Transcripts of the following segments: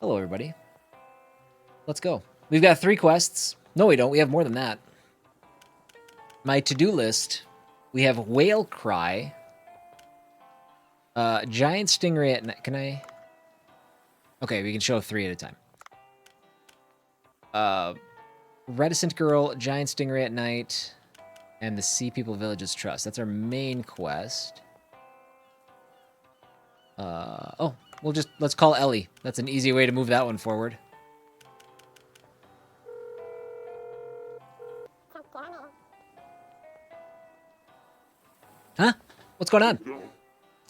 Hello, everybody. Let's go. We've got 3 quests. No, we don't. We have more than that. My to-do list, we have Whale Cry, Giant Stingray at night. Can I? Okay, we can show 3 at a time. Reticent Girl, Giant Stingray at night, and the Sea People Villages Trust. That's our main quest. Oh, let's call Ellie. That's an easy way to move that one forward. Huh? What's going on?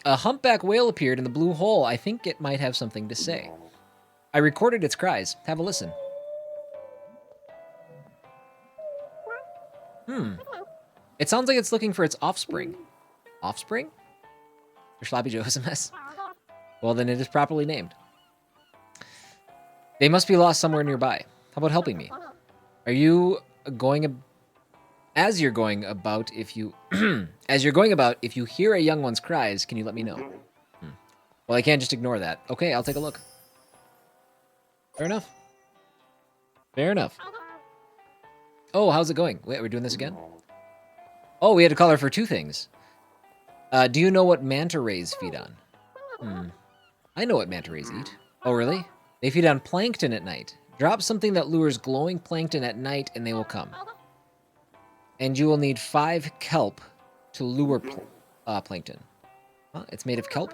A humpback whale appeared in the blue hole. I think it might have something to say. I recorded its cries. Have a listen. It sounds like it's looking for its offspring. Offspring? Your Sloppy Joe is a mess. Well, then it is properly named. They must be lost somewhere nearby. How about helping me? Are you going... As you're going about, if you... if you hear a young one's cries, can you let me know? Well, I can't just ignore that. Okay, I'll take a look. Fair enough. Fair enough. Oh, how's it going? Wait, we're doing this again? Oh, we had to call her for 2 things. Do you know what manta rays feed on? I know what manta rays eat. Oh, really? They feed on plankton at night. Drop something that lures glowing plankton at night and they will come. And you will need 5 kelp to lure plankton. Huh? It's made of kelp?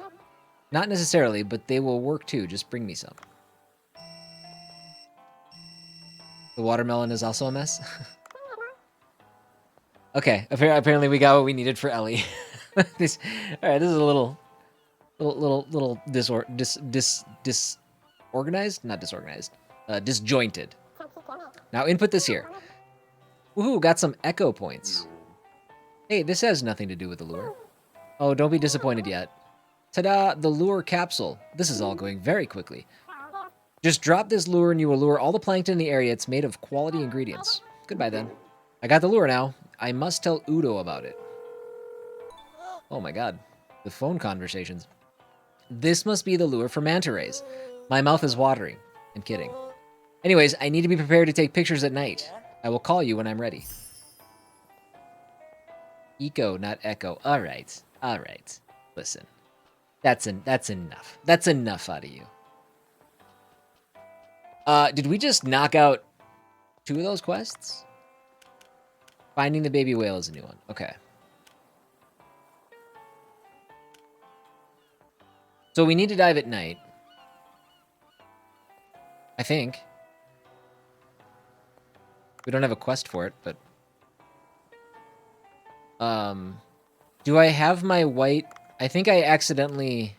Not necessarily, but they will work too. Just bring me some. The watermelon is also a mess? Okay, apparently we got what we needed for Ellie. All right, this is a little disorganized? Not disorganized. Disjointed. Now input this here. Woohoo, got some echo points. Hey, this has nothing to do with the lure. Oh, don't be disappointed yet. Ta-da, the lure capsule. This is all going very quickly. Just drop this lure and you will lure all the plankton in the area. It's made of quality ingredients. Goodbye then. I got the lure now. I must tell Udo about it. Oh my god. The phone conversations. This must be the lure for manta rays. My mouth is watering. I'm kidding. Anyways, I need to be prepared to take pictures at night. I will call you when I'm ready. Eco, not echo. Alright. Alright. Listen. That's enough. That's enough out of you. Did we just knock out 2 of those quests? Finding the baby whale is a new one. Okay. So we need to dive at night. I think. We don't have a quest for it, but... Do I have my white... I think I accidentally...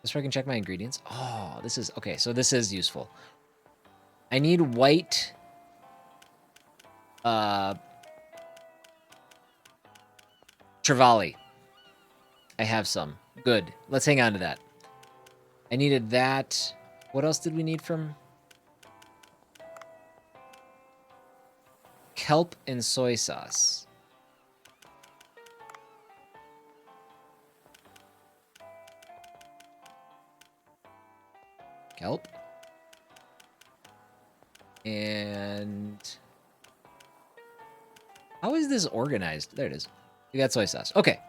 Just so I can check my ingredients. Oh, this is... Okay, so this is useful. I need white... Trevally. I have some. Good. Let's hang on to that. I needed that. What else did we need from... Kelp and soy sauce. Kelp. And... How is this organized? There it is. We got soy sauce. Okay.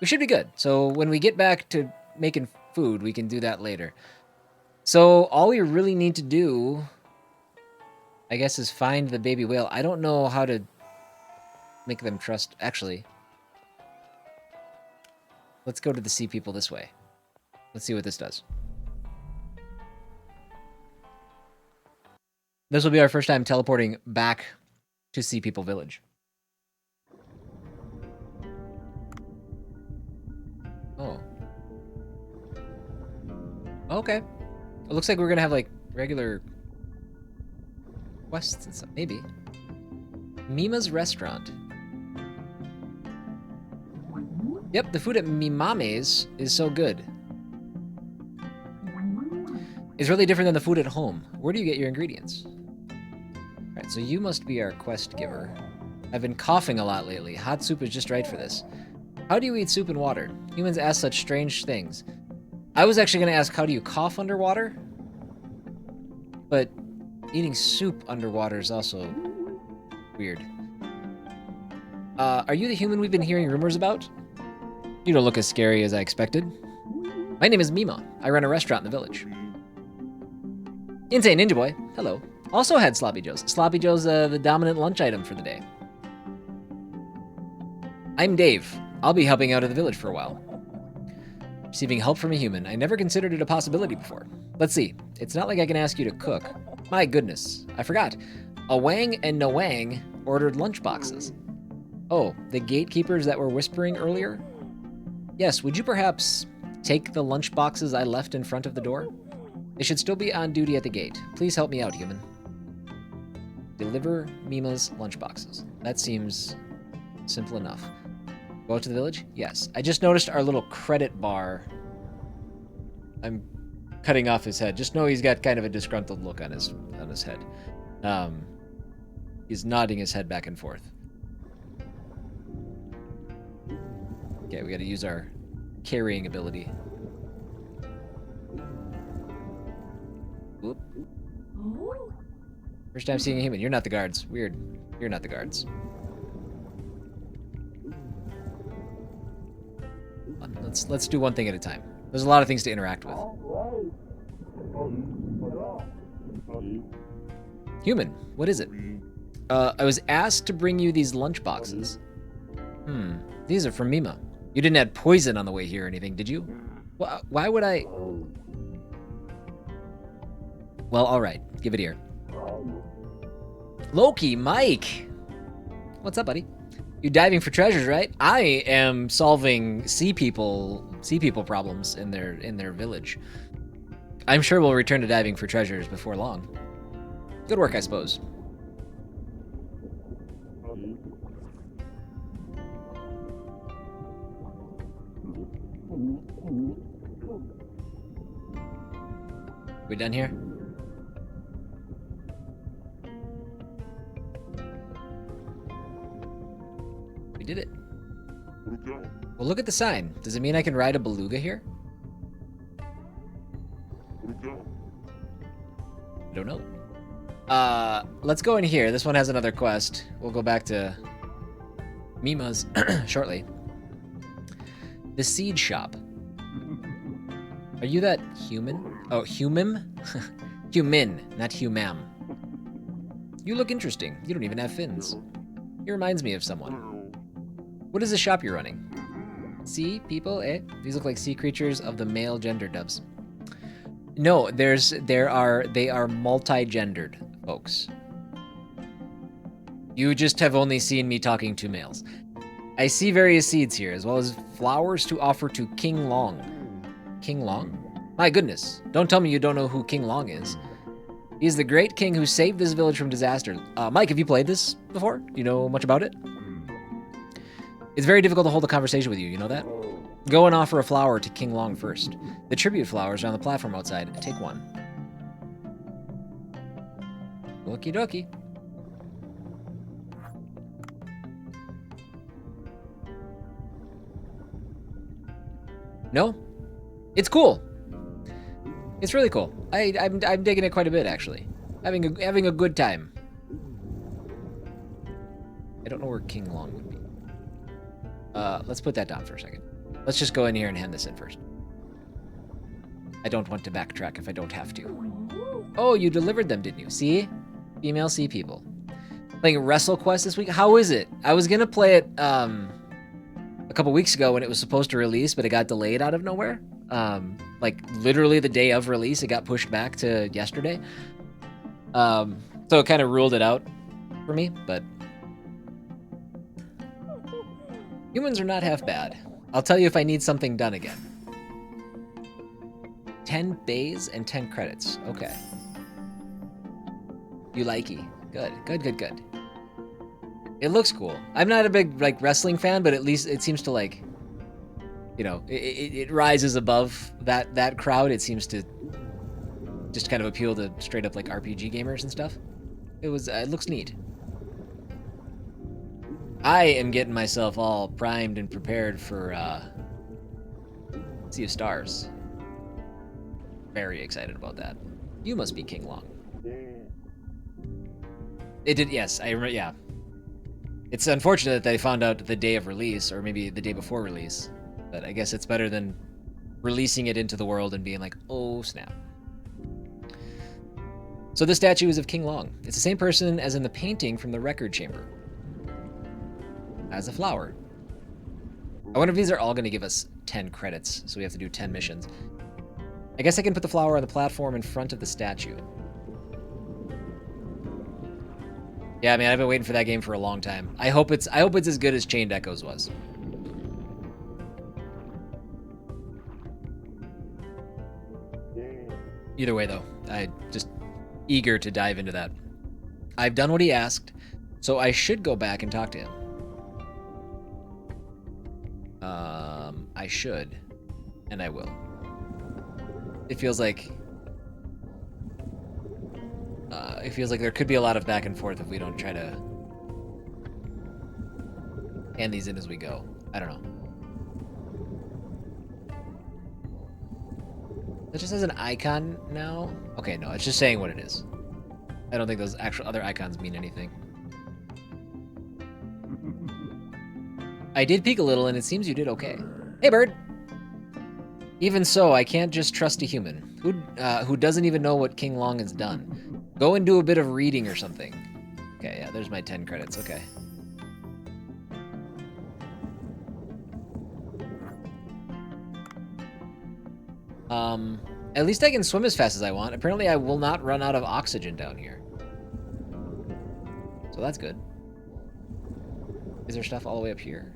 We should be good. So when we get back to making food, we can do that later. So all we really need to do, I guess, is find the baby whale. I don't know how to make them trust... Actually, let's go to the sea people this way. Let's see what this does. This will be our first time teleporting back to Sea People Village. Oh. Okay. It looks like we're gonna have, like, regular quests and stuff. Maybe. Mima's restaurant. Yep, the food at Mimame's is so good. It's really different than the food at home. Where do you get your ingredients? Alright, so you must be our quest giver. I've been coughing a lot lately. Hot soup is just right for this. How do you eat soup and water? Humans ask such strange things. I was actually going to ask, how do you cough underwater? But eating soup underwater is also weird. Are you the human we've been hearing rumors about? You don't look as scary as I expected. My name is Mima. I run a restaurant in the village. Insane Ninja Boy, hello. Also had Sloppy Joes. Sloppy Joe's the dominant lunch item for the day. I'm Dave. I'll be helping out at the village for a while. Receiving help from a human. I never considered it a possibility before. Let's see. It's not like I can ask you to cook. My goodness. I forgot. Awang and Nawang ordered lunch boxes. Oh, the gatekeepers that were whispering earlier? Yes, would you perhaps take the lunch boxes I left in front of the door? They should still be on duty at the gate. Please help me out, human. Deliver Mima's lunch boxes. That seems simple enough. Go out to the village? Yes. I just noticed our little credit bar. I'm cutting off his head. Just know he's got kind of a disgruntled look on his head. He's nodding his head back and forth. Okay, we gotta use our carrying ability. Whoop. First time seeing a human. You're not the guards. Weird. You're not the guards. Let's do one thing at a time. There's a lot of things to interact with. Human, what is it? I was asked to bring you these lunch boxes. These are from Mima. You didn't add poison on the way here or anything, did you? Why would I? Well, all right. Give it here. Loki, Mike. What's up, buddy? You diving for treasures, right? I am solving sea people problems in their village. I'm sure we'll return to diving for treasures before long. Good work, I suppose. We done here? We did it. Well, look at the sign. Does it mean I can ride a beluga here? I don't know. Let's go in here. This one has another quest. We'll go back to Mima's shortly. The seed shop. Are you that human? Oh, humim? Human, not humam. You look interesting. You don't even have fins. He reminds me of someone. What is the shop you're running? Sea people, eh? These look like sea creatures of the male gender doves. No, they are multi-gendered folks. You just have only seen me talking to males. I see various seeds here, as well as flowers to offer to Kinglong. Kinglong? My goodness, don't tell me you don't know who Kinglong is. He's the great king who saved this village from disaster. Mike, have you played this before? Do you know much about it? It's very difficult to hold a conversation with you, you know that? Go and offer a flower to Kinglong first. The tribute flowers are on the platform outside. Take one. Okie dokie. No? It's cool. It's really cool. I'm digging it quite a bit, actually. Having a good time. I don't know where Kinglong would be. Let's put that down for a second. Let's just go in here and hand this in first. I don't want to backtrack if I don't have to. Oh, you delivered them, didn't you? See? Female sea people. Playing WrestleQuest this week? How is it? I was gonna play it a couple weeks ago when it was supposed to release, but it got delayed out of nowhere. Like literally the day of release, it got pushed back to yesterday. So it kind of ruled it out for me, but humans are not half bad. I'll tell you if I need something done again. 10 bays and 10 credits. Okay. You likey. Good, good, good, good. It looks cool. I'm not a big like wrestling fan, but at least it seems to like, you know, it rises above that crowd. It seems to just kind of appeal to straight up like RPG gamers and stuff. It looks neat. I am getting myself all primed and prepared for Sea of Stars. Very excited about that. You must be Kinglong. It did, yes. I remember, yeah. It's unfortunate that they found out the day of release, or maybe the day before release. But I guess it's better than releasing it into the world and being like, oh snap. So this statue is of Kinglong. It's the same person as in the painting from the record chamber. As a flower. I wonder if these are all going to give us 10 credits, so we have to do 10 missions. I guess I can put the flower on the platform in front of the statue. Yeah, I mean, I've been waiting for that game for a long time. I hope it's as good as Chained Echoes was. Either way, though, I just eager to dive into that. I've done what he asked, so I should go back and talk to him. I should, and I will. It feels like there could be a lot of back and forth if we don't try to hand these in as we go. I don't know. It just has an icon now? Okay, no, it's just saying what it is. I don't think those actual other icons mean anything. I did peek a little, and it seems you did okay. Hey, bird! Even so, I can't just trust a human who doesn't even know what Kinglong has done. Go and do a bit of reading or something. Okay, yeah, there's my 10 credits. Okay. At least I can swim as fast as I want. Apparently, I will not run out of oxygen down here. So that's good. Is there stuff all the way up here?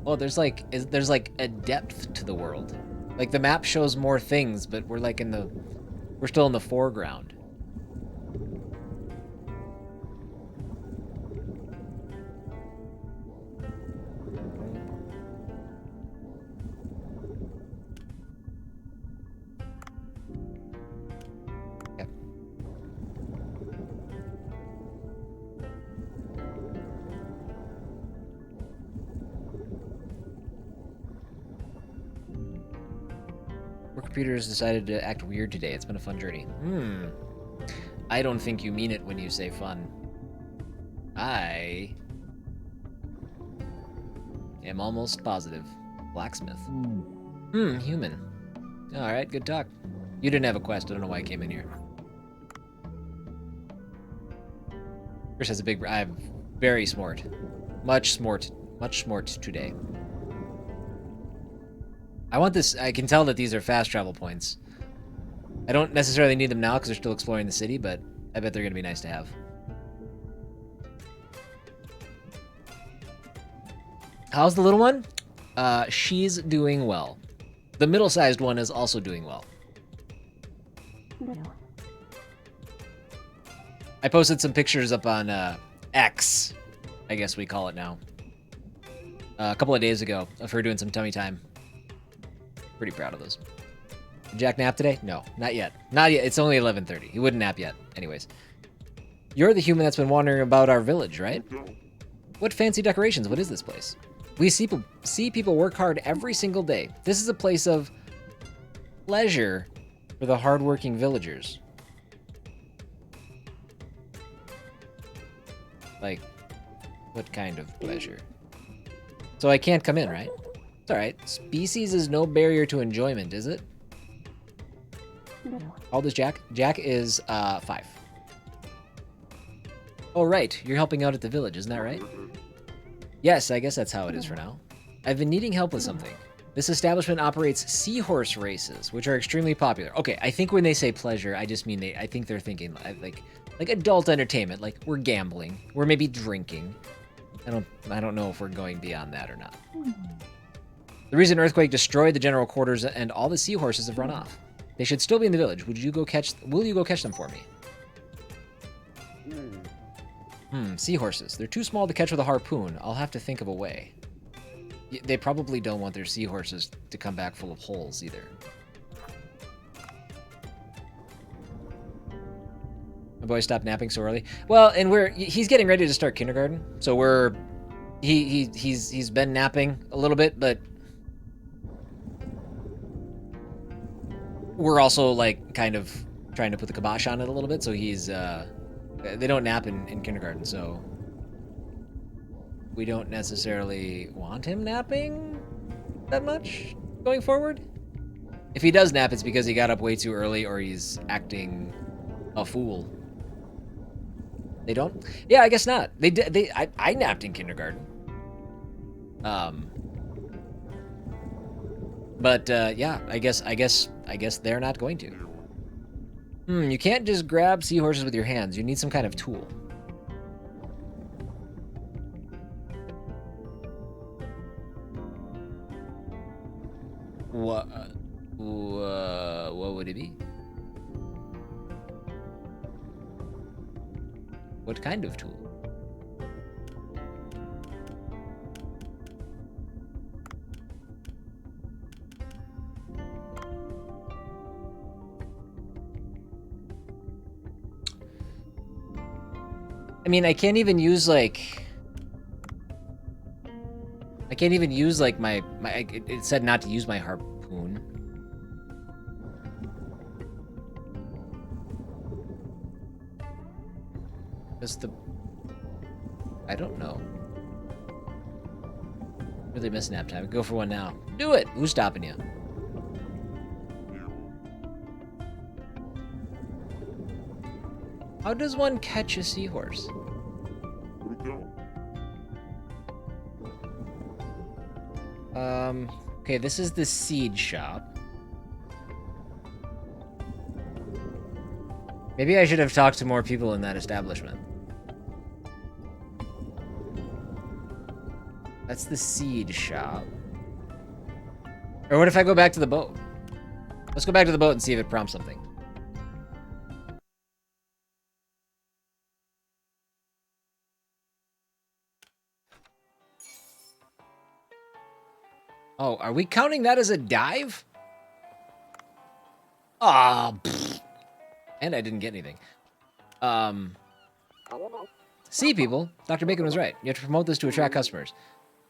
Oh, there's like a depth to the world. Like the map shows more things, but we're like we're still in the foreground. Okay. Our computers decided to act weird today. It's been a fun journey. I don't think you mean it when you say fun. I am almost positive. Blacksmith. Human. Alright, good talk. You didn't have a quest. I don't know why I came in here. Chris has a big... I'm very smart. Much smart today. I want this... I can tell that these are fast travel points. I don't necessarily need them now because they're still exploring the city, but I bet they're going to be nice to have. How's the little one? She's doing well. The middle-sized one is also doing well. I posted some pictures up on X, I guess we call it now, a couple of days ago of her doing some tummy time. Pretty proud of those. Did Jack nap today? No, not yet. Not yet. It's only 11:30. He wouldn't nap yet. Anyways. You're the human that's been wandering about our village, right? What fancy decorations? What is this place? We see people work hard every single day. This is a place of pleasure for the hardworking villagers. Like, what kind of pleasure? So I can't come in, right? It's alright. Species is no barrier to enjoyment, is it? How old is Jack? Jack is 5. Oh, right. You're helping out at the village, isn't that right? Yes, I guess that's how it is for now. I've been needing help with something. This establishment operates seahorse races, which are extremely popular. Okay, I think when they say pleasure, I just mean I think they're thinking like adult entertainment, like we're gambling, we're maybe drinking. I don't know if we're going beyond that or not. The recent earthquake destroyed the general quarters and all the seahorses have run off. They should still be in the village. Will you go catch them for me? Seahorses. They're too small to catch with a harpoon. I'll have to think of a way. They probably don't want their seahorses to come back full of holes either. The boy stopped napping so early. Well, and he's getting ready to start kindergarten, so he's been napping a little bit, but we're also like kind of trying to put the kibosh on it a little bit. So he's they don't nap in kindergarten, so we don't necessarily want him napping that much going forward. If he does nap, it's because he got up way too early or he's acting a fool. They don't? Yeah, I guess not. I napped in kindergarten. But yeah, I guess they're not going to. You can't just grab seahorses with your hands. You need some kind of tool. What would it be? What kind of tool? I mean, I can't even use like my it said not to use my harpoon. I don't know. Really miss nap time. Go for one now. Do it! Who's stopping you? How does one catch a seahorse? Okay, this is the seed shop. Maybe I should have talked to more people in that establishment. That's the seed shop. Or what if I go back to the boat? Let's go back to the boat and see if it prompts something. Oh, are we counting that as a dive? Ah, and I didn't get anything. See, people, Dr. Bacon was right. You have to promote this to attract customers.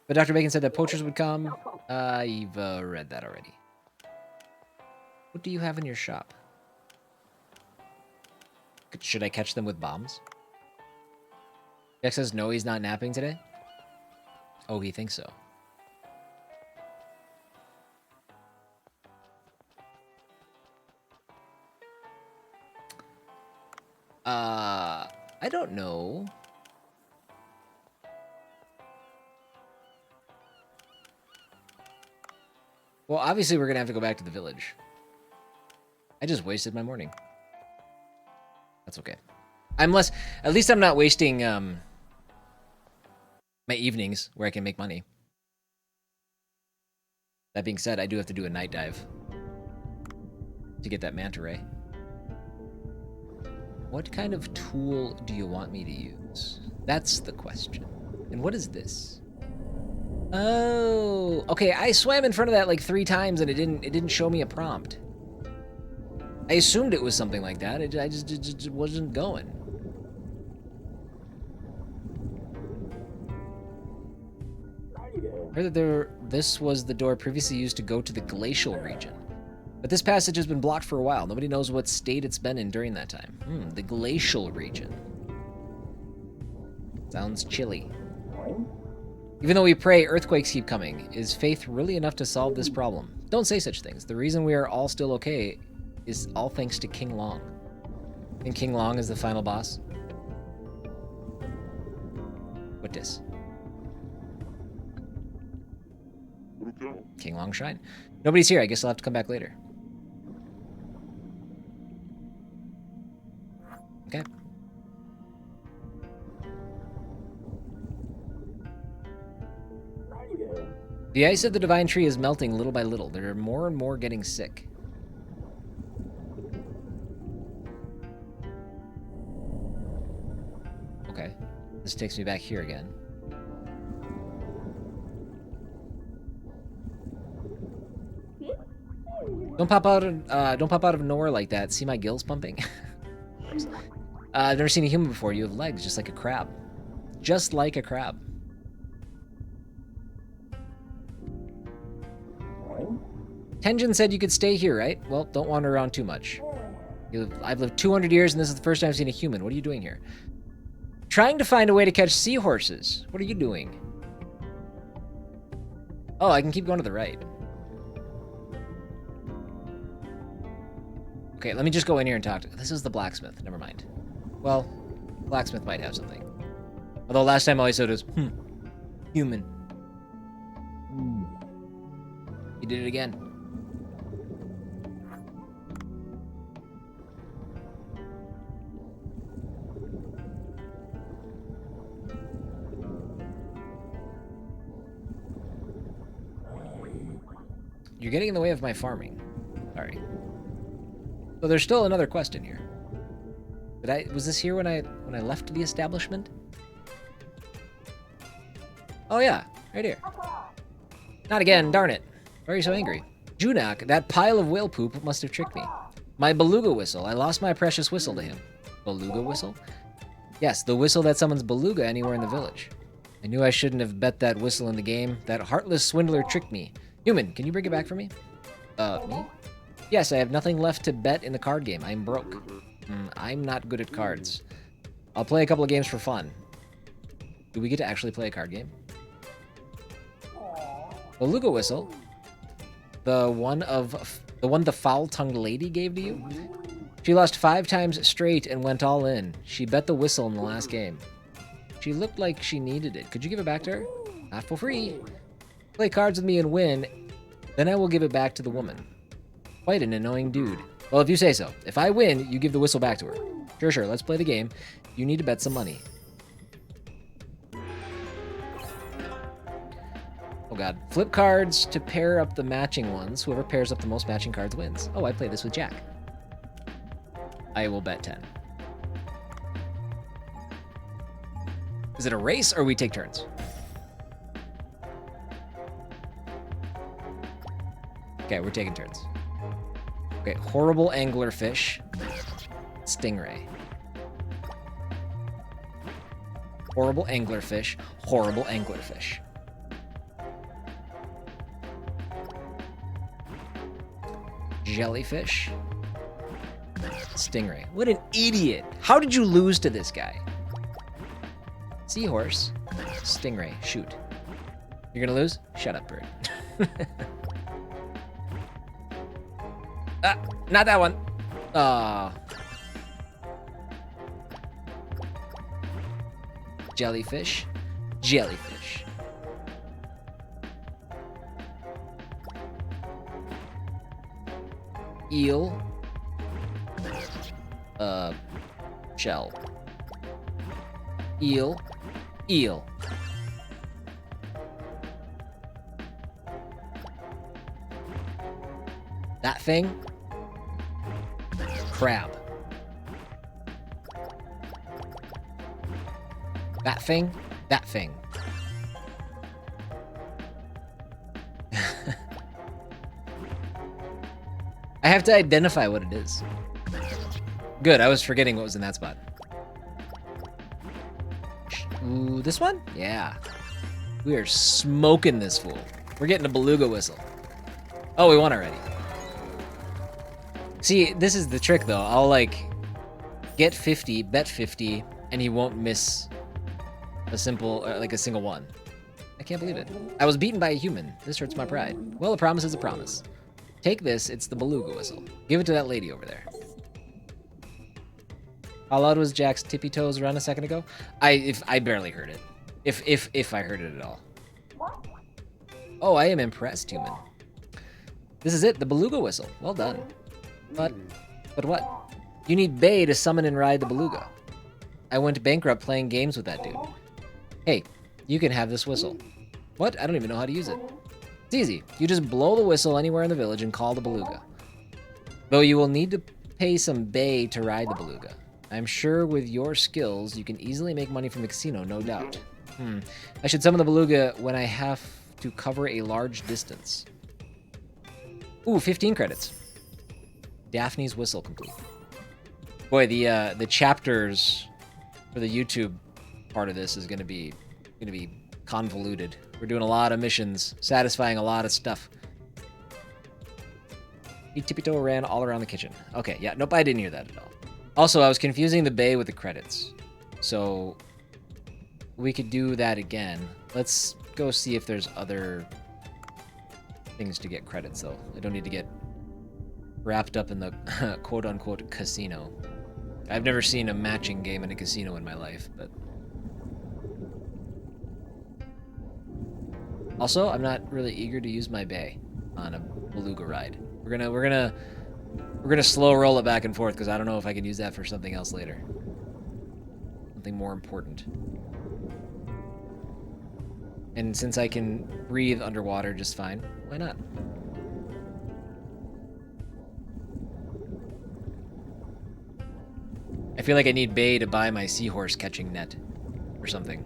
But Dr. Bacon said that poachers would come. I've read that already. What do you have in your shop? Should I catch them with bombs? Jack says no, he's not napping today. Oh, he thinks so. I don't know. Well, obviously we're gonna have to go back to the village. I just wasted my morning. That's okay. At least I'm not wasting my evenings where I can make money. That being said, I do have to do a night dive to get that manta ray. What kind of tool do you want me to use? That's the question. And what is this? Oh, okay. I swam in front of that like 3 times and it didn't show me a prompt. I assumed it was something like that. I just wasn't going. I heard that this was the door previously used to go to the glacial region. But this passage has been blocked for a while. Nobody knows what state it's been in during that time. The glacial region. Sounds chilly. Even though we pray earthquakes keep coming, is faith really enough to solve this problem? Don't say such things. The reason we are all still okay is all thanks to Kinglong. And Kinglong is the final boss? What this? Kinglong Shrine. Nobody's here. I guess I'll have to come back later. Okay. The ice of the divine tree is melting little by little. There are more and more getting sick. Okay. This takes me back here again. Don't pop out of nowhere like that. See my gills pumping? I've never seen a human before. You have legs, just like a crab. Just like a crab. Tenjin said you could stay here, right? Well, don't wander around too much. I've lived 200 years, and this is the first time I've seen a human. What are you doing here? Trying to find a way to catch seahorses. What are you doing? Oh, I can keep going to the right. Okay, let me just go in here and talk to... This is the blacksmith. Never mind. Well, blacksmith might have something. Although last time all I said was, human. You did it again. You're getting in the way of my farming. Sorry. So there's still another quest in here. Was this here when I left the establishment? Oh yeah, right here. Not again, darn it. Why are you so angry? Junak, that pile of whale poop must have tricked me. My beluga whistle. I lost my precious whistle to him. Beluga whistle? Yes, the whistle that summons beluga anywhere in the village. I knew I shouldn't have bet that whistle in the game. That heartless swindler tricked me. Human, can you bring it back for me? Me? Yes, I have nothing left to bet in the card game. I'm broke. I'm not good at cards. I'll play a couple of games for fun. Do we get to actually play a card game? Beluga whistle? The one the foul-tongued lady gave to you? She lost 5 times straight and went all in. She bet the whistle in the last game. She looked like she needed it. Could you give it back to her? Not for free. Play cards with me and win, then I will give it back to the woman. Quite an annoying dude. Well, if you say so. If I win, you give the whistle back to her. Sure, let's play the game. You need to bet some money. Oh god. Flip cards to pair up the matching ones. Whoever pairs up the most matching cards wins. Oh, I play this with Jack. I will bet 10. Is it a race or we take turns? Okay, we're taking turns. Okay, horrible anglerfish. Stingray. Horrible anglerfish. Horrible anglerfish. Jellyfish. Stingray. What an idiot. How did you lose to this guy? Seahorse. Stingray. Shoot. You're gonna lose? Shut up, bird. Not that one. Jellyfish. Jellyfish. Eel. Shell. Eel. Eel. That thing. Crab. That thing. That thing. I have to identify what it is. Good, I was forgetting what was in that spot. Ooh, this one? Yeah. We are smoking this fool. We're getting a beluga whistle. Oh, we won already. See, this is the trick, though. I'll, like, get 50, bet 50, and he won't miss a simple, like, a single one. I can't believe it. I was beaten by a human. This hurts my pride. Well, a promise is a promise. Take this. It's the beluga whistle. Give it to that lady over there. How loud was Jack's tippy toes run a second ago? I barely heard it. If I heard it at all. Oh, I am impressed, human. This is it, the beluga whistle. Well done. But what? You need Bay to summon and ride the beluga. I went bankrupt playing games with that dude. Hey, you can have this whistle. What? I don't even know how to use it. It's easy. You just blow the whistle anywhere in the village and call the beluga. Though you will need to pay some Bay to ride the beluga. I'm sure with your skills, you can easily make money from the casino, no doubt. I should summon the beluga when I have to cover a large distance. Ooh, 15 credits. Daphne's whistle complete. Boy, the chapters for the YouTube part of this is gonna be convoluted. We're doing a lot of missions, satisfying a lot of stuff. He tippy-toe ran all around the kitchen. Okay, yeah, nope, I didn't hear that at all. Also, I was confusing the bay with the credits. So, we could do that again. Let's go see if there's other things to get credits, though. I don't need to get wrapped up in the quote-unquote casino. I've never seen a matching game in a casino in my life, but... Also, I'm not really eager to use my bay on a beluga ride. We're gonna slow roll it back and forth because I don't know if I can use that for something else later. Something more important. And since I can breathe underwater just fine, why not? I feel like I need bay to buy my seahorse catching net or something.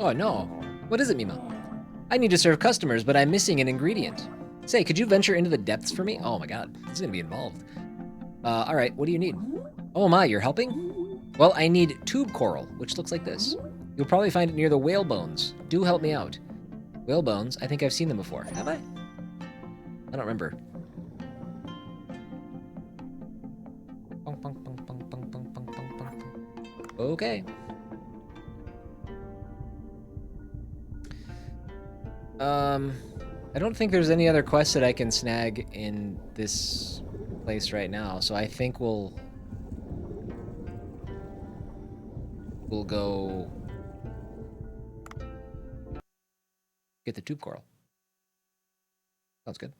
Oh no. What is it, Mima? I need to serve customers, but I'm missing an ingredient. Say, could you venture into the depths for me? Oh my god, this is gonna be involved. Alright, what do you need? Oh my, you're helping? Well, I need tube coral, which looks like this. You'll probably find it near the whale bones. Do help me out. Whale bones? I think I've seen them before. Have I? I don't remember. Okay. I don't think there's any other quests that I can snag in this place right now, so I think we'll go get the tube coral. Sounds good.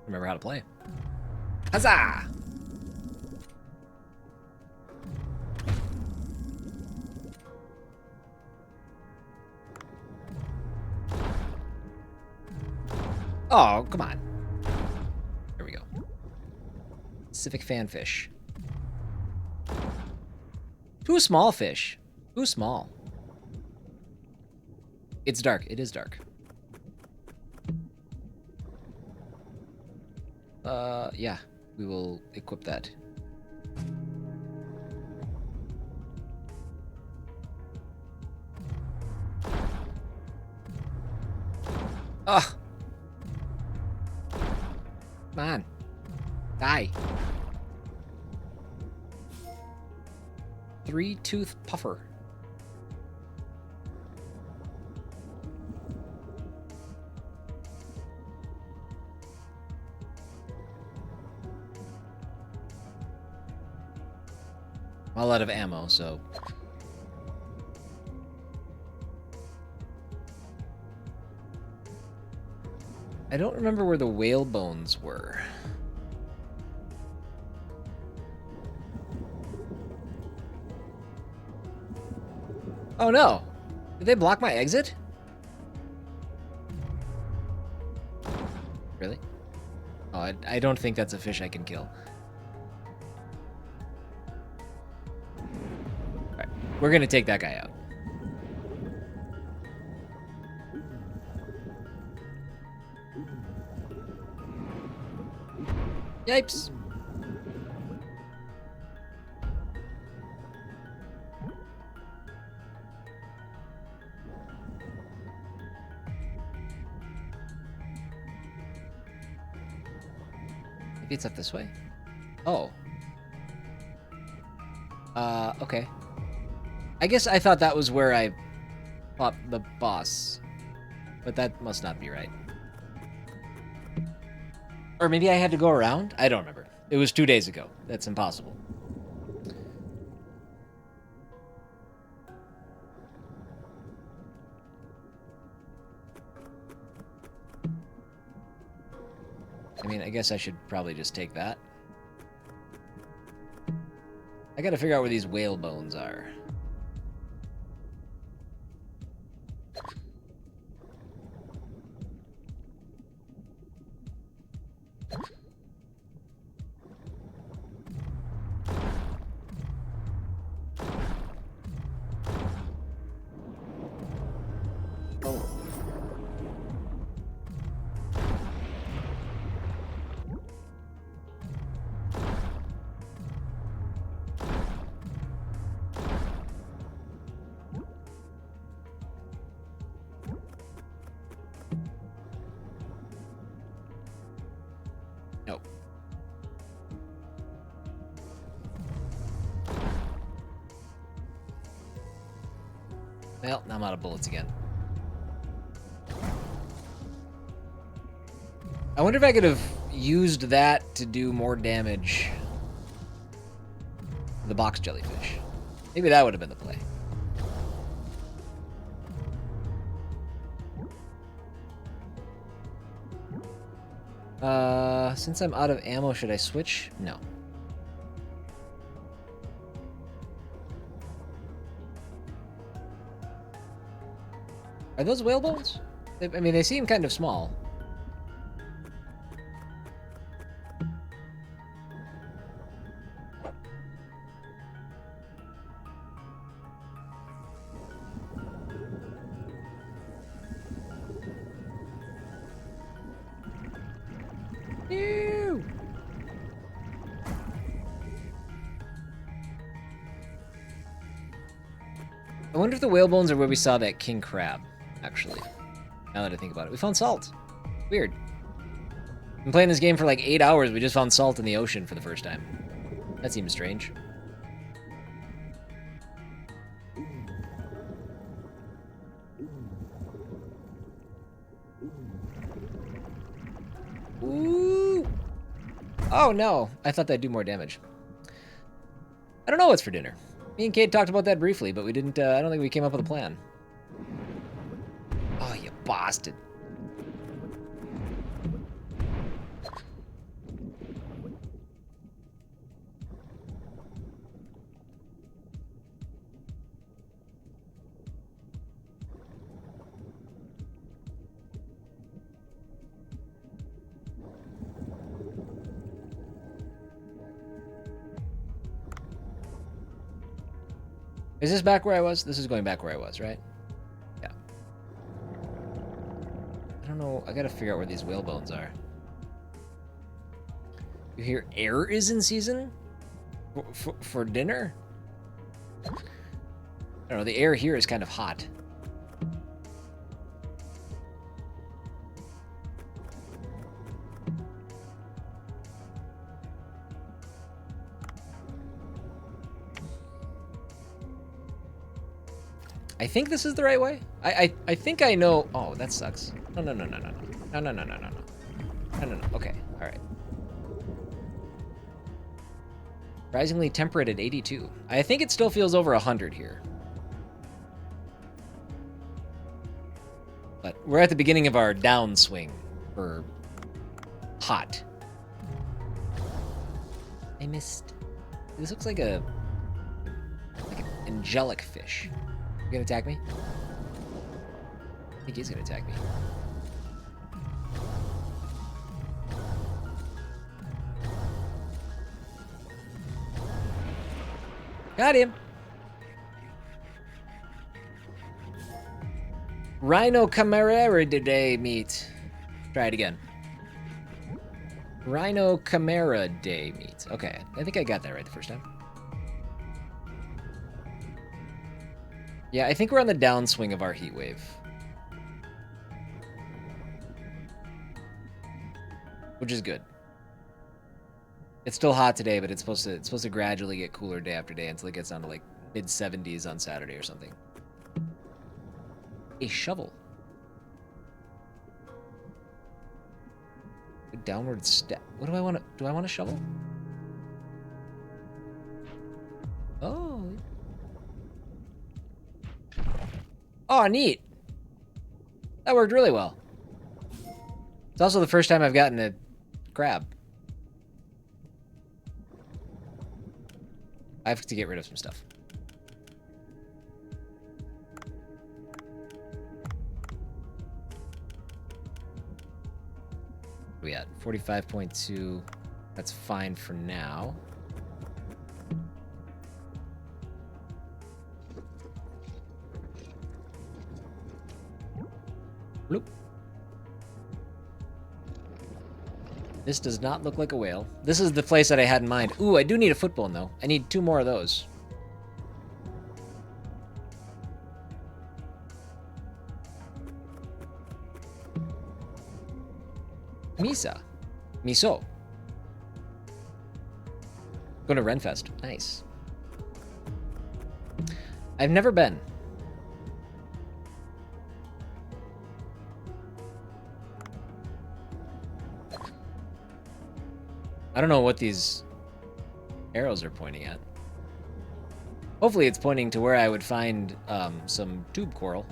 Remember how to play. Huzzah! Oh, come on. There we go. Pacific fanfish. Too small fish. Too small. It's dark. It is dark. Yeah. We will equip that. Ugh. Come on. Die. Three-tooth puffer. I'm all out of ammo, so... I don't remember where the whale bones were. Oh no! Did they block my exit? Really? Oh, I don't think that's a fish I can kill. Alright, we're gonna take that guy out. Yipes! Maybe it's up this way? Oh. Okay. I guess I thought that was where I fought the boss. But that must not be right. Or maybe I had to go around? I don't remember. It was 2 days ago. That's impossible. I mean, I guess I should probably just take that. I gotta figure out where these whale bones are. Nope. Well, now I'm out of bullets again. I wonder if I could have used that to do more damage to the box jellyfish. Maybe that would have been the play. Since I'm out of ammo, should I switch? No. Are those whale bones? I mean, they seem kind of small. Ew. I wonder if the whale bones are where we saw that king crab, actually. Now that I think about it. We found salt. Weird. Been playing this game for like 8 hours, we just found salt in the ocean for the first time. That seems strange. Ooh. Oh no, I thought that'd do more damage. I don't know what's for dinner. Me and Kate talked about that briefly, but we didn't, I don't think we came up with a plan. Oh, you bastard. Is this back where I was? This is going back where I was, right? Yeah. I don't know. I gotta figure out where these whale bones are. You hear air is in season? For dinner? I don't know. The air here is kind of hot. I think this is the right way. I think I know. Oh, that sucks. No. Okay, all right. Surprisingly temperate at 82. I think it still feels over 100 here. But we're at the beginning of our downswing for hot. I missed. This looks like an angelic fish. You gonna attack me? I think he's gonna attack me. Got him. Rhino Chimera Day meat. Try it again. Rhino Chimera Day meat. Okay, I think I got that right the first time. Yeah, I think we're on the downswing of our heat wave. Which is good. It's still hot today, but it's supposed to gradually get cooler day after day until it gets down to like mid-70s on Saturday or something. A shovel. A downward step. What do I want to... Do I want a shovel? Oh. Oh, neat. That worked really well. It's also the first time I've gotten a crab. I have to get rid of some stuff. What are we at? 45.2. That's fine for now. Bloop. This does not look like a whale. This is the place that I had in mind. Ooh, I do need a foot bone, though. I need 2 more of those. Misa. Miso. Going to Renfest. Nice. I've never been. I don't know what these arrows are pointing at. Hopefully it's pointing to where I would find some tube coral.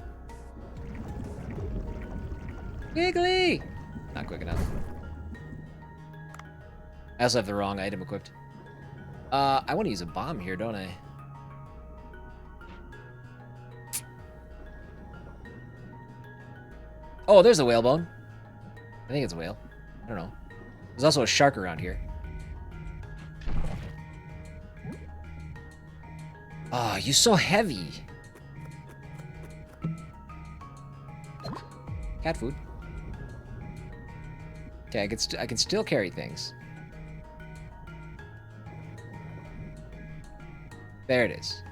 Wiggly! Not quick enough. I also have the wrong item equipped. I want to use a bomb here, don't I? Oh, there's a whalebone. I think it's a whale. I don't know. There's also a shark around here. Oh, you're so heavy. Cat food. Okay, I can still carry things. There it is.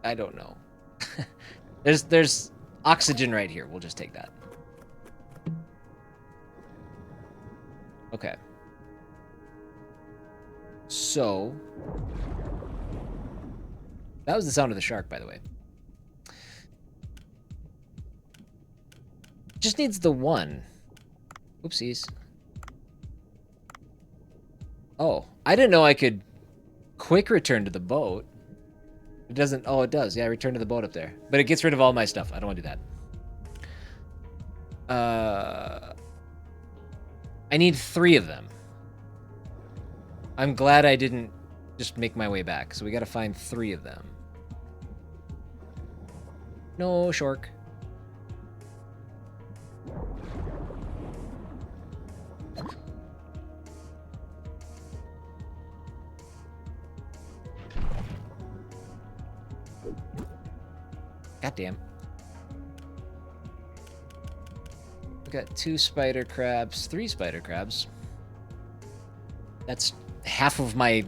I don't know. There's oxygen right here. We'll just take that. Okay. So that was the sound of the shark, by the way. Just needs the one. Oopsies. Oh, I didn't know I could quick return to the boat. It doesn't. Oh, it does. Yeah, return to the boat up there. But it gets rid of all my stuff. I don't want to do that. I need 3 of them. I'm glad I didn't just make my way back. So we got to find 3 of them. No, shark. Goddamn. We got 2 spider crabs, 3 spider crabs. That's half of my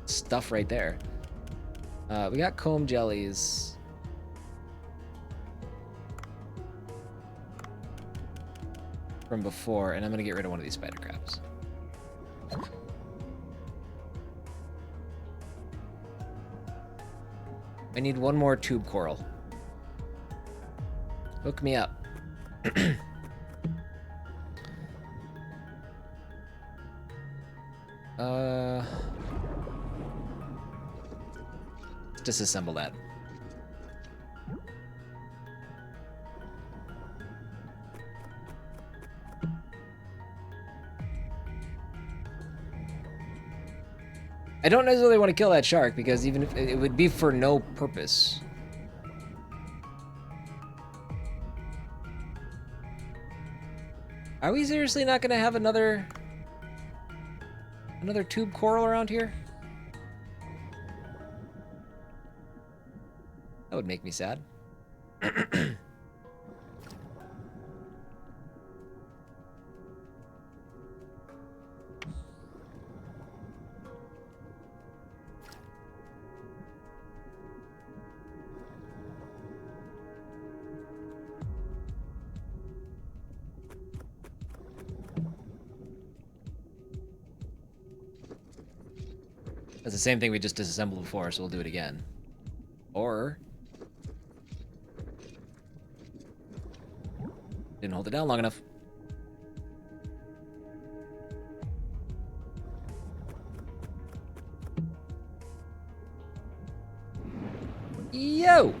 stuff right there. We got comb jellies. From before, and I'm gonna get rid of one of these spider crabs. I need 1 more tube coral. Hook me up. Let's disassemble that. I don't necessarily want to kill that shark because even if it would be for no purpose. Are we seriously not going to have another tube coral around here? That would make me sad. That's the same thing we just disassembled before, so we'll do it again. Or... didn't hold it down long enough. Yo!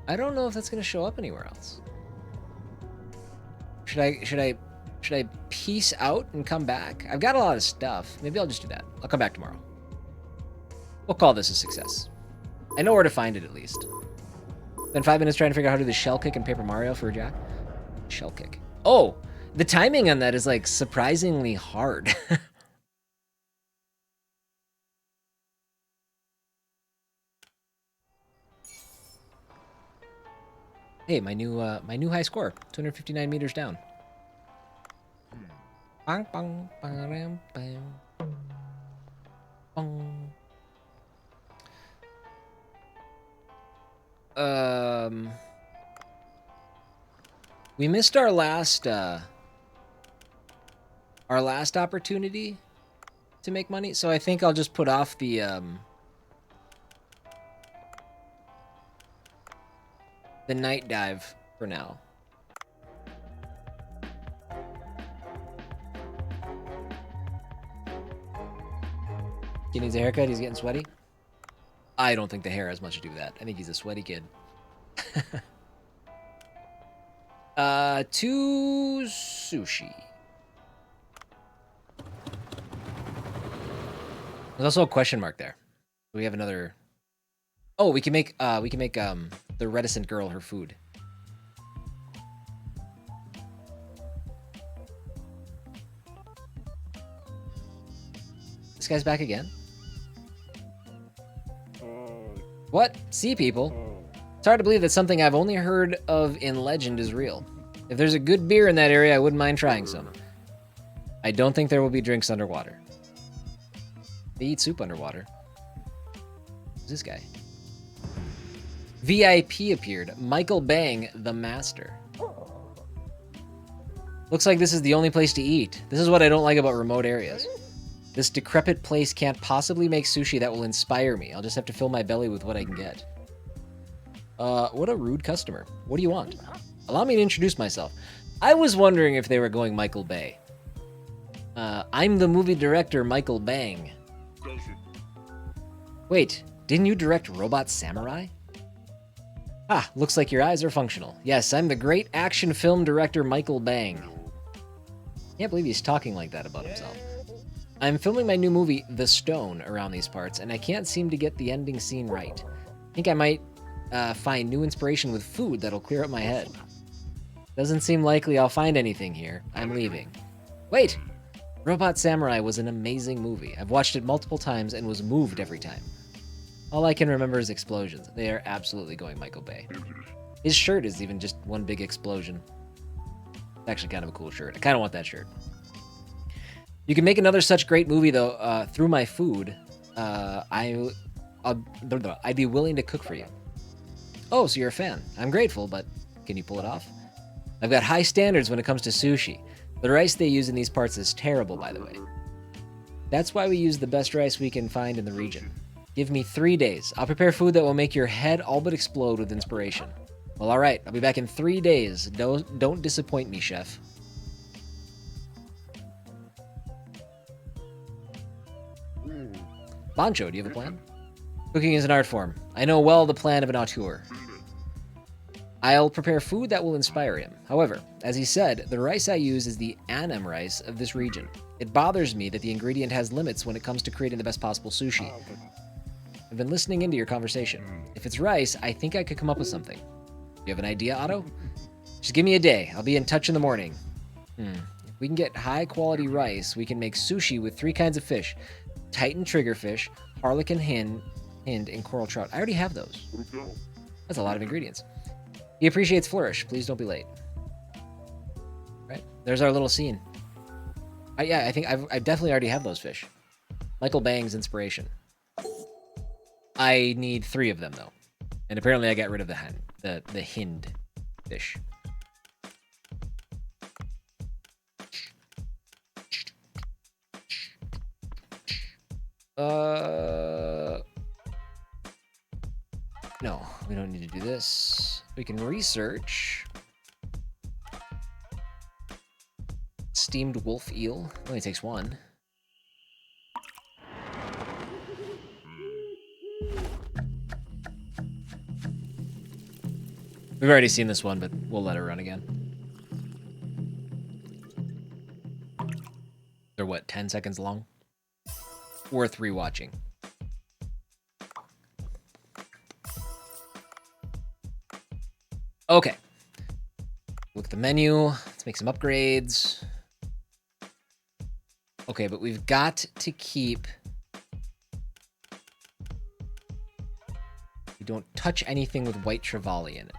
I don't know if that's gonna show up anywhere else. Should I peace out and come back? I've got a lot of stuff. Maybe I'll just do that. I'll come back tomorrow. We'll call this a success. I know where to find it at least. Then 5 minutes trying to figure out how to do the shell kick in Paper Mario for Jack. Shell kick. Oh, the timing on that is like surprisingly hard. Hey, my new high score, 259 meters down. Bang, bang, bang, bang, bang. We missed our last opportunity to make money, so I think I'll just put off the night dive for now. He needs a haircut. He's getting sweaty. I don't think the hair has much to do with that. I think he's a sweaty kid. To sushi. There's also a question mark there. We have another. Oh, we can make the reticent girl her food. This guy's back again. What? Sea people? It's hard to believe that something I've only heard of in legend is real. If there's a good beer in that area, I wouldn't mind trying some. I don't think there will be drinks underwater. They eat soup underwater. Who's this guy? VIP appeared. Michael Bang, the master. Looks like this is the only place to eat. This is what I don't like about remote areas. This decrepit place can't possibly make sushi that will inspire me. I'll just have to fill my belly with what I can get. What a rude customer. What do you want? Allow me to introduce myself. I was wondering if they were going Michael Bay. I'm the movie director Michael Bang. Wait, didn't you direct Robot Samurai? Ah, looks like your eyes are functional. Yes, I'm the great action film director Michael Bang. Can't believe he's talking like that about himself. I'm filming my new movie, The Stone, around these parts, and I can't seem to get the ending scene right. I think I might find new inspiration with food that'll clear up my head. Doesn't seem likely I'll find anything here. I'm leaving. Wait! Robot Samurai was an amazing movie. I've watched it multiple times and was moved every time. All I can remember is explosions. They are absolutely going Michael Bay. His shirt is even just one big explosion. It's actually kind of a cool shirt. I kind of want that shirt. You can make another such great movie, though, through my food. I'd be willing to cook for you. Oh, so you're a fan. I'm grateful, but can you pull it off? I've got high standards when it comes to sushi. The rice they use in these parts is terrible, by the way. That's why we use the best rice we can find in the region. Give me 3 days. I'll prepare food that will make your head all but explode with inspiration. Well, all right. I'll be back in 3 days. Don't disappoint me, chef. Bancho, do you have a plan? Cooking is an art form. I know well the plan of an auteur. I'll prepare food that will inspire him. However, as he said, the rice I use is the Annam rice of this region. It bothers me that the ingredient has limits when it comes to creating the best possible sushi. I've been listening into your conversation. If it's rice, I think I could come up with something. Do you have an idea, Otto? Just give me a day. I'll be in touch in the morning. If we can get high-quality rice, we can make sushi with 3 kinds of fish. Titan triggerfish, harlequin hind, and coral trout. I already have those. That's a lot of ingredients. He appreciates flourish. Please don't be late. Right? There's our little scene. Yeah, I think I definitely already have those fish. Michael Bang's inspiration. I need 3 of them, though. And apparently I got rid of the hind fish. No, we don't need to do this. We can research. Steamed wolf eel. Only takes 1. We've already seen this one, but we'll let it run again. They're what, 10 seconds long? Worth rewatching. Okay. Look at the menu. Let's make some upgrades. Okay, but we've got to keep... We don't touch anything with white trevally in it.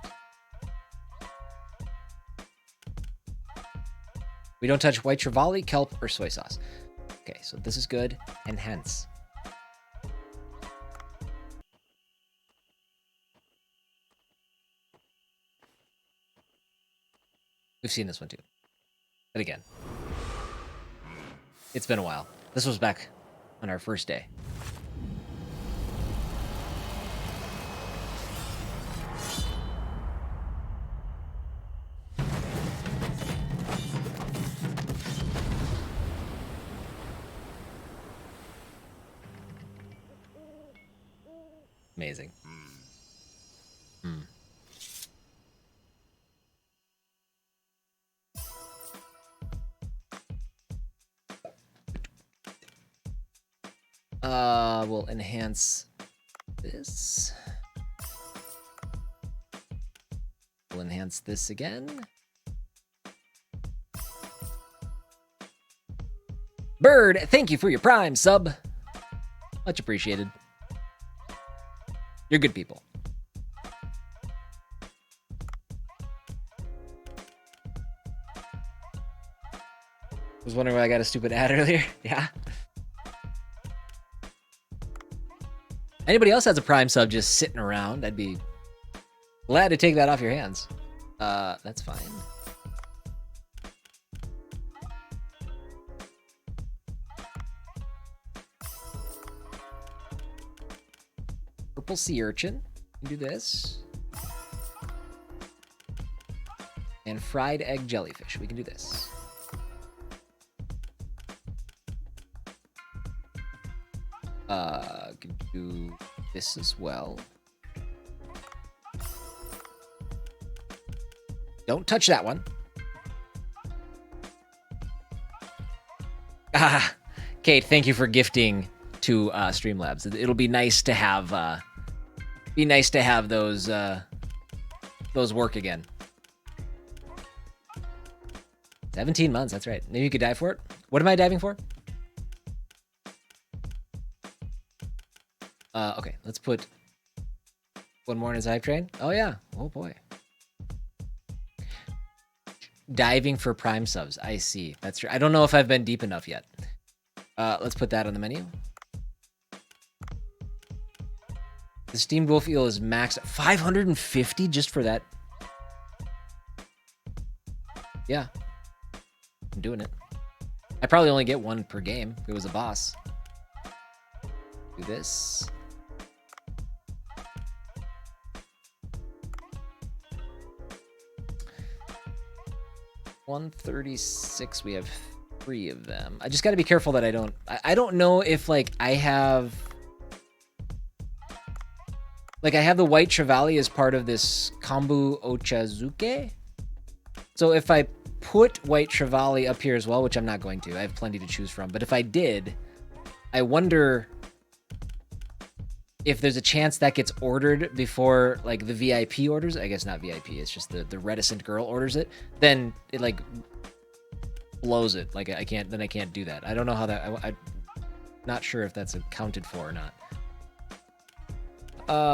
We don't touch white trevally, kelp, or soy sauce. Okay, so this is good. Enhance. We've seen this one too. But again, it's been a while. This was back on our first day. Amazing. Hmm. We'll enhance this. We'll enhance this again. Bird, thank you for your Prime sub. Much appreciated. You're good people. Was wondering why I got a stupid ad earlier. Yeah. Anybody else has a Prime sub just sitting around, I'd be glad to take that off your hands. That's fine. Purple sea urchin. Do this. And fried egg jellyfish. We can do this. Can do this as well. Don't touch that one. Ah, Kate, thank you for gifting to Streamlabs. It'll be nice to have those work again. 17 months, that's right. Maybe you could dive for it. What am I diving for? Okay, let's put one more in his hype train. Oh yeah, oh boy. Diving for Prime subs, I see. That's true. I don't know if I've been deep enough yet. Let's put that on the menu. The steamed wolf eel is maxed at 550 just for that. Yeah, I'm doing it. I probably only get one per game if it was a boss. Do this. $136. We have 3 of them. I just got to be careful that I don't know if like I have the white trevally as part of this kombu ochazuke. So if I put white trevally up here as well, which I'm not going to, I have plenty to choose from. But if I did, I wonder if there's a chance that gets ordered before like the VIP orders. I guess not VIP, it's just the reticent girl orders it. Then it like blows it. Like I can't do that. I don't know how that, I'm not sure if that's accounted for or not.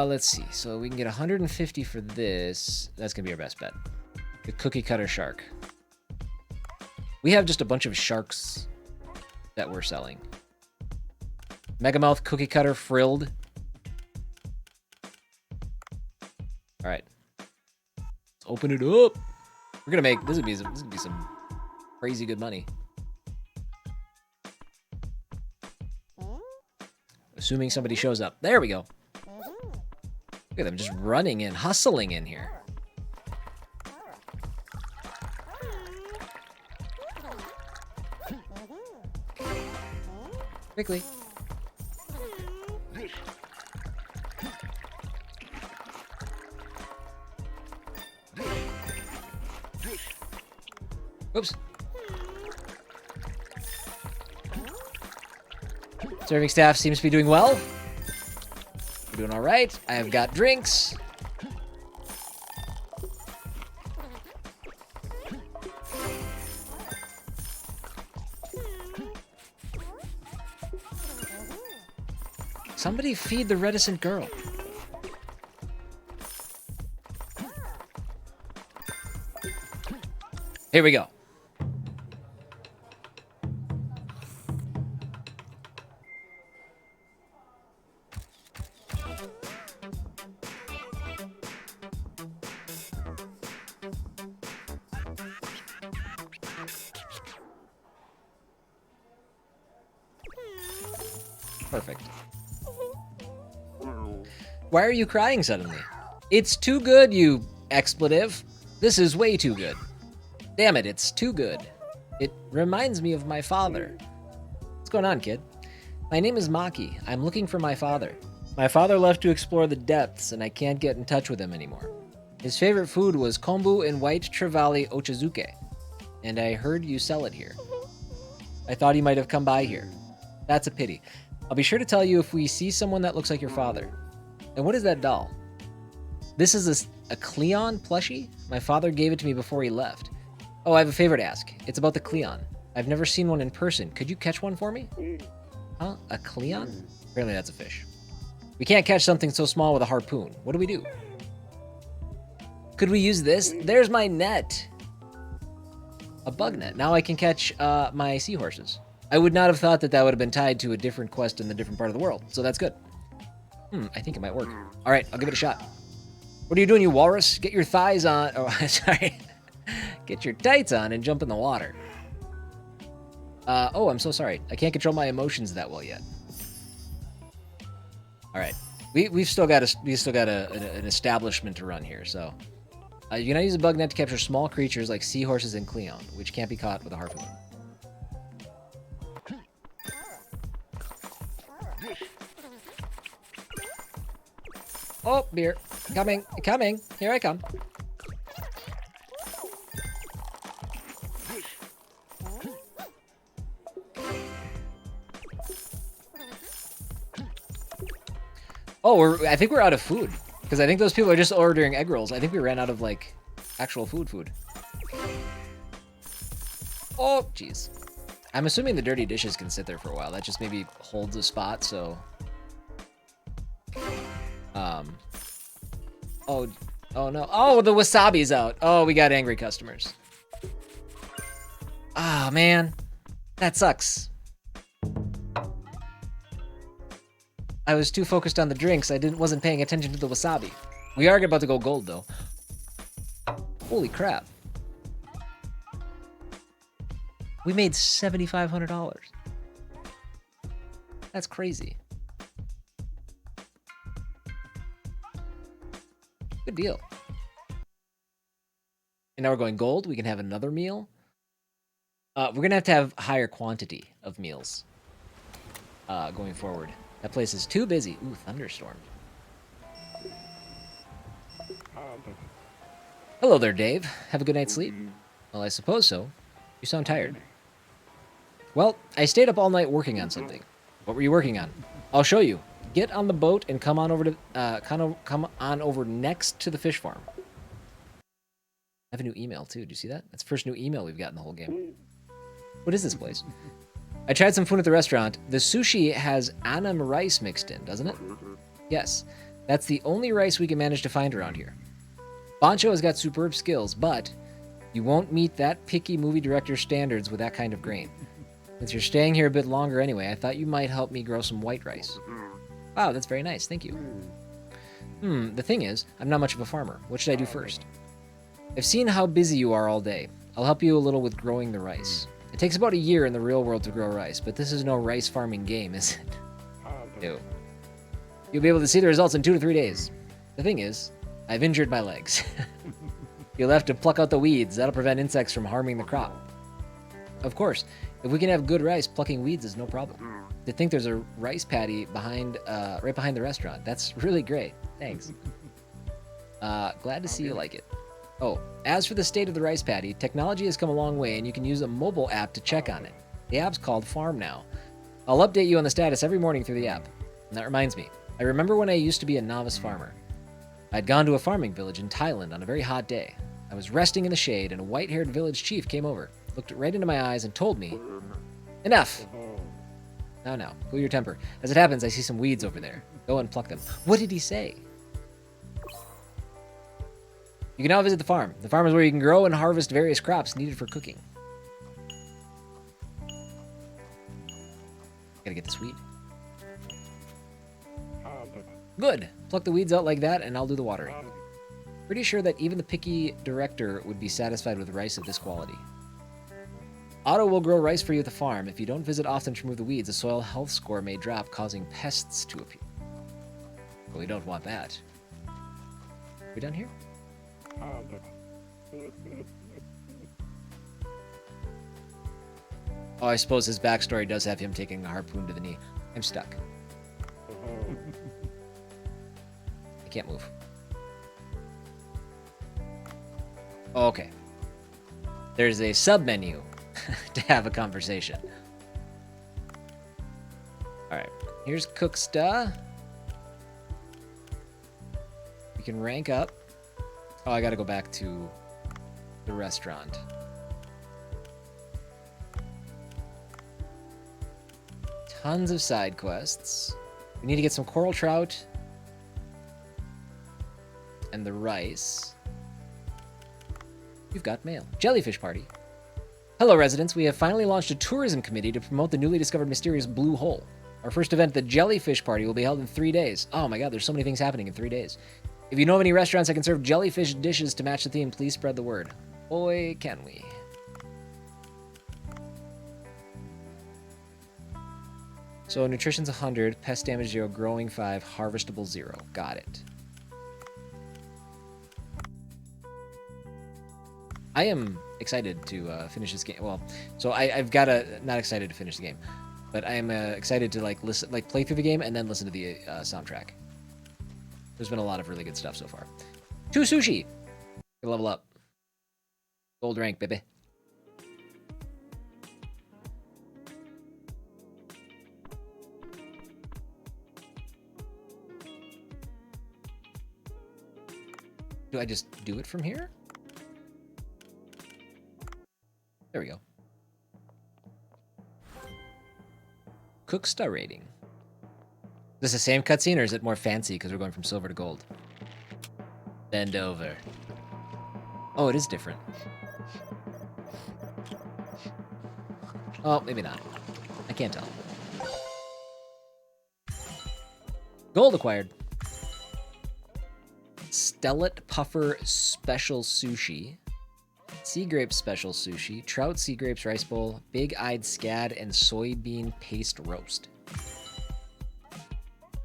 Let's see. So we can get 150 for this. That's gonna be our best bet. The cookie cutter shark. We have just a bunch of sharks that we're selling. Megamouth cookie cutter frilled. All right, let's open it up. We're gonna make this would be some crazy good money. Assuming somebody shows up. There we go. Look at them just running in, hustling in here. Quickly. Oops. Serving staff seems to be doing well. We're doing all right. I have got drinks. Somebody feed the reticent girl. Here we go. Perfect. Why are you crying suddenly? It's too good, you expletive. This is way too good. Damn it, it's too good. It reminds me of my father. What's going on, kid? My name is Maki. I'm looking for my father. My father left to explore the depths, and I can't get in touch with him anymore. His favorite food was kombu and white trevally ochazuke, and I heard you sell it here. I thought he might have come by here. That's a pity. I'll be sure to tell you if we see someone that looks like your father. And what is that doll? This is a Clione plushie? My father gave it to me before he left. Oh, I have a favor to ask. It's about the Clione. I've never seen one in person. Could you catch one for me? Huh? A Clione? Apparently that's a fish. We can't catch something so small with a harpoon. What do we do? Could we use this? There's my net. A bug net. Now I can catch my seahorses. I would not have thought that that would have been tied to a different quest in a different part of the world, so that's good. I think it might work. All right, I'll give it a shot. What are you doing, you walrus? Get your thighs on. Oh, sorry. Get your tights on and jump in the water. Oh, I'm so sorry. I can't control my emotions that well yet. All right, we've still got an establishment to run here. So you can use a bug net to capture small creatures like seahorses and Clione, which can't be caught with a harpoon. Oh, beer. Coming. Here I come. Oh, I think we're out of food. Because I think those people are just ordering egg rolls. I think we ran out of, like, actual food. Oh, jeez. I'm assuming the dirty dishes can sit there for a while. That just maybe holds a spot, so... Oh no. Oh, the wasabi's out. Oh, we got angry customers. Ah, man. That sucks. I was too focused on the drinks. I wasn't paying attention to the wasabi. We are about to go gold, though. Holy crap. We made $7,500. That's crazy. Good deal. And now we're going gold. We can have another meal. We're going to have higher quantity of meals going forward. That place is too busy. Ooh, thunderstorm. Hello there, Dave. Have a good night's sleep? Well, I suppose so. You sound tired. Well, I stayed up all night working on something. What were you working on? I'll show you. Get on the boat and come on over to come on over next to the fish farm. I have a new email too. Do you see that? That's the first new email we've got in the whole game. What is this place? I tried some food at the restaurant. The sushi has anam rice mixed in, doesn't it? Yes. That's the only rice we can manage to find around here. Bancho has got superb skills, but you won't meet that picky movie director standards with that kind of grain. Since you're staying here a bit longer anyway, I thought you might help me grow some white rice. Wow, that's very nice. Thank you. The thing is, I'm not much of a farmer. What should I do first? I've seen how busy you are all day. I'll help you a little with growing the rice. It takes about a year in the real world to grow rice, but this is no rice farming game, is it? No. You'll be able to see the results in 2 to 3 days. The thing is, I've injured my legs. You'll have to pluck out the weeds. That'll prevent insects from harming the crop. Of course, if we can have good rice, plucking weeds is no problem. To think there's a rice paddy behind, right behind the restaurant. That's really great. Thanks. Glad to see you like it. Oh, as for the state of the rice paddy, technology has come a long way and you can use a mobile app to check on it. The app's called Farm Now. I'll update you on the status every morning through the app. And that reminds me, I remember when I used to be a novice farmer. I'd gone to a farming village in Thailand on a very hot day. I was resting in the shade and a white-haired village chief came over, looked right into my eyes and told me, "Enough! Now, cool your temper. As it happens, I see some weeds over there. Go and pluck them." What did he say? You can now visit the farm. The farm is where you can grow and harvest various crops needed for cooking. Gotta get this weed. Good. Pluck the weeds out like that and I'll do the watering. Pretty sure that even the picky director would be satisfied with rice of this quality. Otto will grow rice for you at the farm. If you don't visit often to remove the weeds, the soil health score may drop, causing pests to appear. But we don't want that. Are we done here? Oh, I suppose his backstory does have him taking a harpoon to the knee. I'm stuck. I can't move. Okay. There's a sub-menu to have a conversation. Alright. Here's Cooksta. We can rank up. Oh, I gotta go back to the restaurant. Tons of side quests. We need to get some coral trout and the rice. You've got mail. Jellyfish party. Hello, residents. We have finally launched a tourism committee to promote the newly discovered mysterious blue hole. Our first event, the Jellyfish Party, will be held in 3 days. Oh my god, there's so many things happening in 3 days. If you know of any restaurants that can serve jellyfish dishes to match the theme, please spread the word. Boy, can we. So nutrition's 100, pest damage 0, growing 5, harvestable 0. Got it. I am excited to finish this game. Well, so I've got to not excited to finish the game, but I am excited to play through the game and then listen to the soundtrack. There's been a lot of really good stuff so far. 2 sushi. Level up. Gold rank, baby. Do I just do it from here? There we go. Cooksta rating. Is this the same cutscene or is it more fancy because we're going from silver to gold? Bend over. Oh, it is different. Oh, maybe not. I can't tell. Gold acquired. Stellet Puffer Special Sushi. Sea Grape Special Sushi. Trout Sea Grapes Rice Bowl. Big-Eyed Scad and Soybean Paste Roast.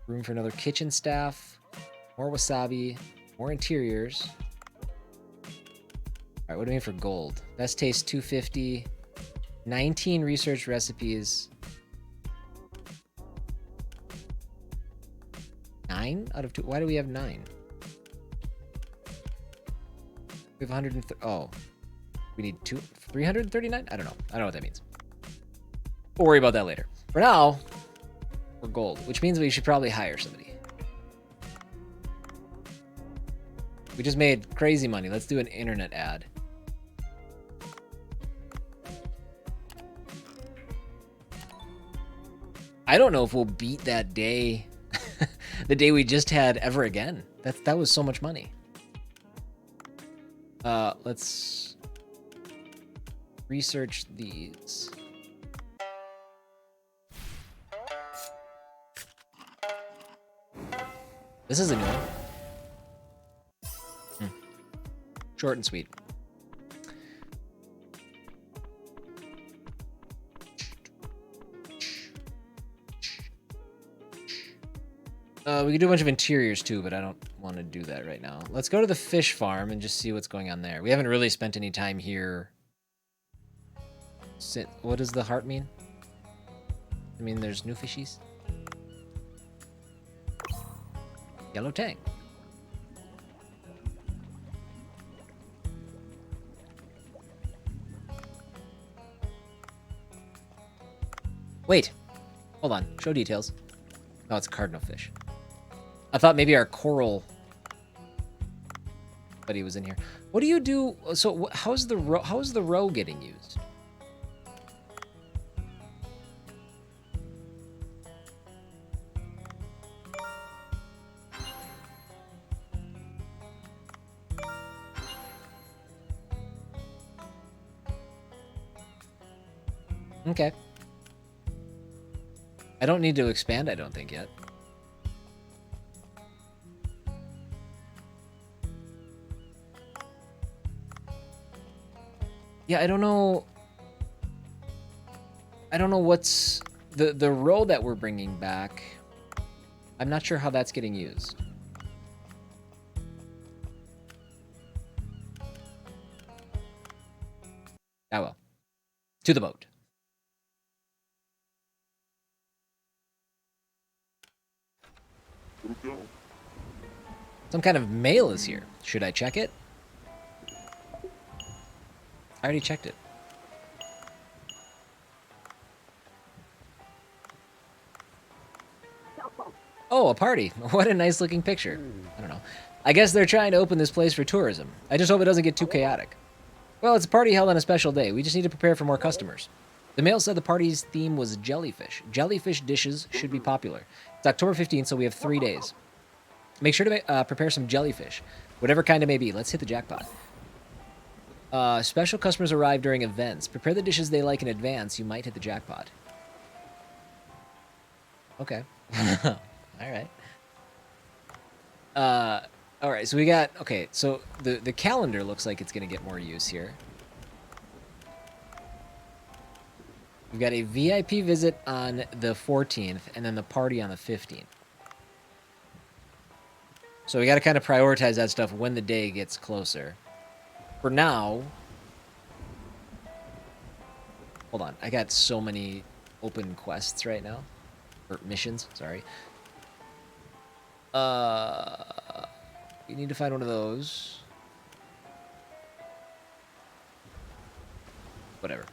Room for another kitchen staff. More wasabi. More interiors. Alright, what do we mean for gold? Best taste 250. 19 research recipes. 9 out of 2. Why do we have 9? We have 130. Oh. We need 339? I don't know. I don't know what that means. We'll worry about that later. For now, we're gold, which means we should probably hire somebody. We just made crazy money. Let's do an internet ad. I don't know if we'll beat that day, the day we just had ever again. That was so much money. Let's research these. This is a new one. Short and sweet. We could do a bunch of interiors too, but I don't want to do that right now. Let's go to the fish farm and just see what's going on there. We haven't really spent any time here. What does the heart mean? I mean, there's new fishies. Yellow tang. Wait. Hold on. Show details. Oh, it's cardinal fish. I thought maybe our coral buddy was in here. What do you do? So how's the row getting used? Okay. I don't need to expand, I don't think, yet. Yeah, I don't know. I don't know what's the row that we're bringing back. I'm not sure how that's getting used. Ah well. To the boat. Some kind of mail is here. Should I check it? I already checked it. Oh, a party. What a nice looking picture. I don't know. I guess they're trying to open this place for tourism. I just hope it doesn't get too chaotic. Well, it's a party held on a special day. We just need to prepare for more customers. The mail said the party's theme was jellyfish. Jellyfish dishes should be popular. It's October 15th, so we have 3 days. Make sure to prepare some jellyfish, whatever kind it may be. Let's hit the jackpot. Special customers arrive during events. Prepare the dishes they like in advance. You might hit the jackpot. Okay. All right. All right, so we got... Okay, so the calendar looks like it's going to get more use here. We've got a VIP visit on the 14th, and then the party on the 15th. So we got to kind of prioritize that stuff when the day gets closer. For now... Hold on, I got so many open quests right now. Or missions, sorry. You need to find one of those. Whatever.